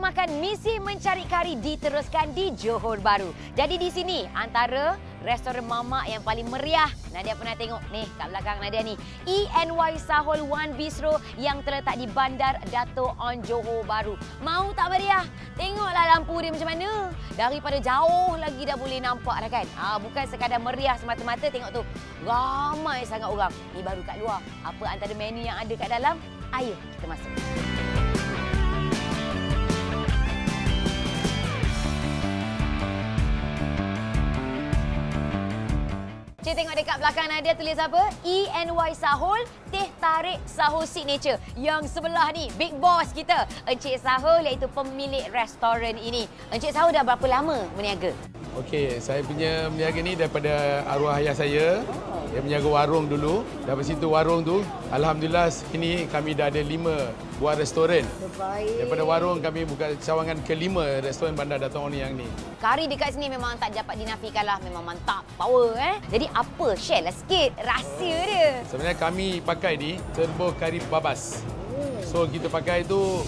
makan misi mencari kari diteruskan di Johor Bahru. Jadi di sini antara restoran mamak yang paling meriah. Nadia pernah tengok nih kat belakang Nadia ni. ENY Sahol One Bistro yang terletak di Bandar Dato' On Johor Bahru. Mau tak meriah? Tengoklah lampu dia macam mana. Daripada jauh lagi dah boleh nampak dah kan. Bukan sekadar meriah semata-mata, tengok tu. Ramai sangat orang. Ni baru kat luar. Apa antara menu yang ada kat dalam? Ayo kita masuk. Cik tengok dekat belakang Nadia tulis apa? ENY Sahol, teh tarik Sahol Signature. Yang sebelah ni, big boss kita, Encik Sahol iaitu pemilik restoran ini. Encik Sahol dah berapa lama berniaga? Okey, saya punya berniaga ni daripada arwah ayah saya. Dia berniaga warung dulu. Dari situ warung tu, alhamdulillah ini kami dah ada 5 buah restoran. Baik. Daripada warung kami buka cawangan ke-5 restoran Bandar Dato' On yang ni. Kari dekat sini memang tak dapat dinafikan lah. Memang mantap, power Jadi apa? Share lah sikit rahsia dia. Sebenarnya kami pakai ni turbo kari babas. So kita pakai tu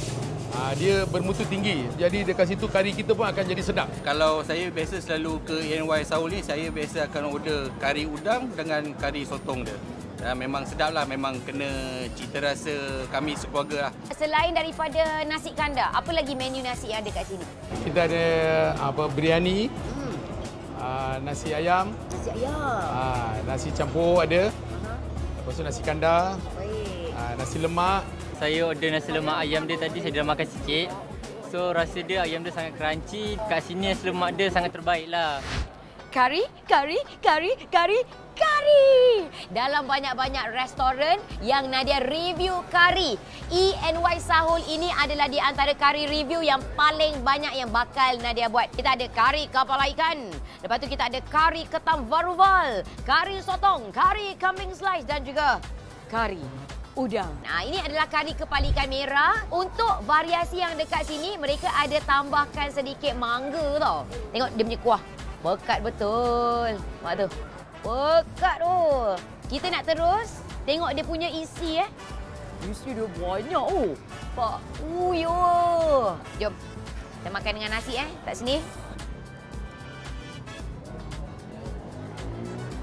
dia bermutu tinggi. Jadi dekat situ kari kita pun akan jadi sedap. Kalau saya biasa selalu ke ENY Sahol ni, saya biasa akan order kari udang dengan kari sotong dia. Memang sedap lah, memang kena cita rasa kami sekeluarga lah. Selain daripada nasi kandar, apa lagi menu nasi yang ada kat sini? Kita ada biryani, nasi ayam, nasi campur ada. Lepas tu nasi kandar, nasi lemak. Saya order nasi lemak ayam dia tadi, saya dah makan sikit. So rasa dia ayam dia sangat crunchy. Kat sini nasi lemak dia sangat terbaik lah. Kari. Dalam banyak-banyak restoran yang Nadia review kari, ENY Sahol ini adalah di antara kari review yang paling banyak yang bakal Nadia buat. Kita ada kari kepala ikan. Lepas tu kita ada kari ketam varuval, kari sotong, kari kambing slice dan juga kari udang. Ini adalah kari kepala ikan merah. Untuk variasi yang dekat sini, mereka ada tambahkan sedikit mangga tau. Tengok dia punya kuah. Pekat betul. Mak tu. Pekat tu. Kita nak terus tengok dia punya isi Isi dia banyak Pak. Jom. Kita makan dengan nasi kat sini.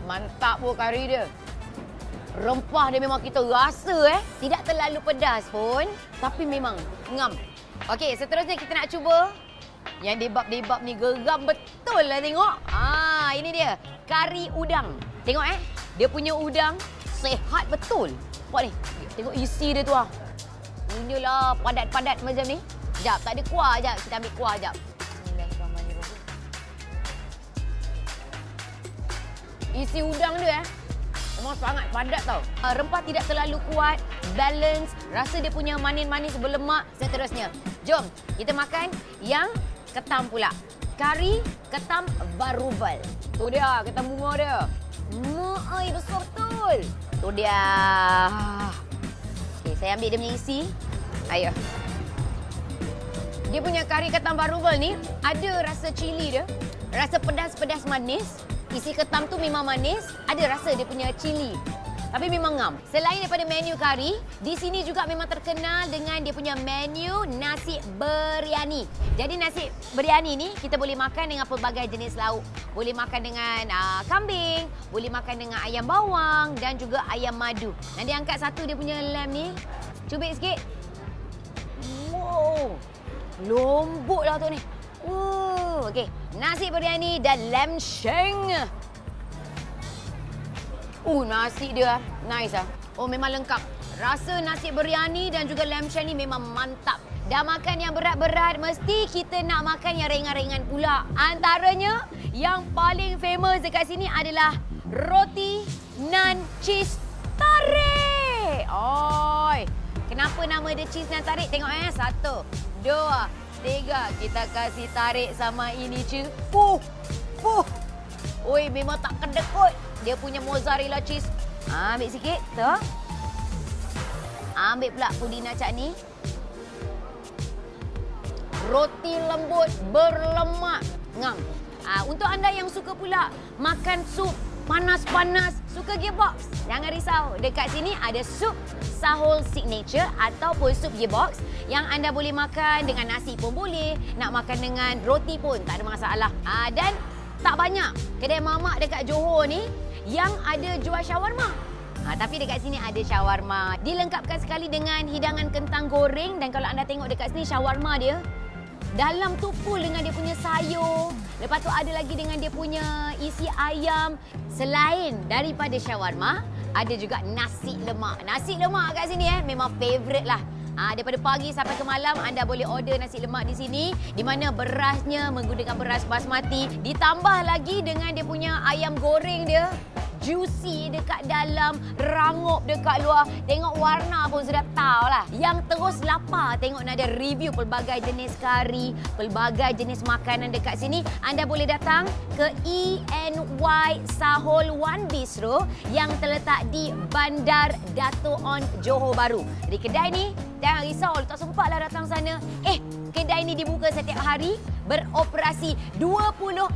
Mantap kari dia. Rempah dia memang kita rasa tidak terlalu pedas pun, tapi memang ngam. Okey, seterusnya kita nak cuba yang debab-debab ni geram betul lah tengok. Ini dia, kari udang. Tengok dia punya udang sehat betul. Nampak ni, tengok isi dia tu Inilah padat-padat macam ni. Sekejap, tak ada kuah sekejap. Kita ambil kuah sekejap. Bismillahirrahmanirrahim. Isi udang dia memang sangat padat tau. Rempah tidak terlalu kuat, balance, rasa dia punya manis-manis berlemak. Seterusnya, jom kita makan yang ketam pula. Kari ketam varuval. Tu dia, ketam bunga dia. Besar betul. Tu dia. Okey, saya ambil dia punya isi. Ayo. Dia punya kari ketam varuval ni ada rasa cili dia. Rasa pedas-pedas manis. Isi ketam tu memang manis, ada rasa dia punya cili. Tapi memang ngam. Selain daripada menu kari, di sini juga memang terkenal dengan dia punya menu nasi biryani. Jadi nasi biryani ni kita boleh makan dengan pelbagai jenis lauk. Boleh makan dengan kambing, boleh makan dengan ayam bawang dan juga ayam madu. Nanti angkat satu dia punya lamb ni. Cubit sikit. Wow. Lembut lah tu ni. Okey, nasi biryani dan lamb shank. Nasi dia nice memang lengkap. Rasa nasi biryani dan juga lamb shank ni memang mantap. Dah makan yang berat-berat, mesti kita nak makan yang ringan-ringan pula. Antaranya yang paling famous dekat sini adalah roti nan cheese tarik. Kenapa nama dia cheese nan tarik? Tengok 1, 2, 3, kita kasih tarik sama ini cheese. Memang tak kedekut. Dia punya mozzarella cheese. Ambil sikit. Tu. Ambil pula pudina cakni. Roti lembut berlemak. Ngam. Untuk anda yang suka pula makan sup panas-panas, suka gearbox? Jangan risau, dekat sini ada sup Sahol Signature ataupun sup gearbox yang anda boleh makan dengan nasi pun boleh, nak makan dengan roti pun tak ada masalah. Dan tak banyak kedai mamak dekat Johor ni yang ada jual shawarma. Tapi dekat sini ada shawarma. Dilengkapkan sekali dengan hidangan kentang goreng, dan kalau anda tengok dekat sini shawarma dia dalam tu full dengan dia punya sayur. Lepas tu ada lagi dengan dia punya isi ayam. Selain daripada shawarma, ada juga nasi lemak. Nasi lemak kat sini memang favourite lah. Daripada pagi sampai ke malam anda boleh order nasi lemak di sini, di mana berasnya menggunakan beras basmati, ditambah lagi dengan dia punya ayam goreng dia. Juicy dekat dalam, rangup dekat luar. Tengok warna pun sudah tahu lah. Yang terus lapar tengok Nadia review pelbagai jenis kari, pelbagai jenis makanan dekat sini, anda boleh datang ke ENY Sahol One Bistro yang terletak di Bandar Dato' On Johor Bahru. Jadi kedai ni jangan risau, tak sempatlah datang sana. Kedai ni dibuka setiap hari, beroperasi 24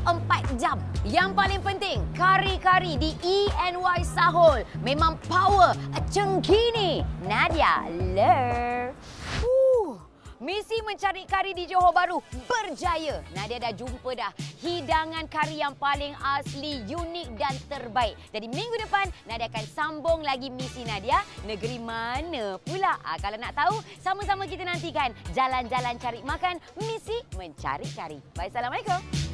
jam. Yang paling penting, kari-kari di ENY Sahol memang power, cengkini. Nadia love. Misi mencari kari di Johor Bahru berjaya. Nadia dah jumpa dah hidangan kari yang paling asli, unik dan terbaik. Jadi minggu depan Nadia akan sambung lagi misi Nadia. Negeri mana pula? Kalau nak tahu, sama-sama kita nantikan jalan-jalan cari makan, misi mencari kari. Bye, Assalamualaikum.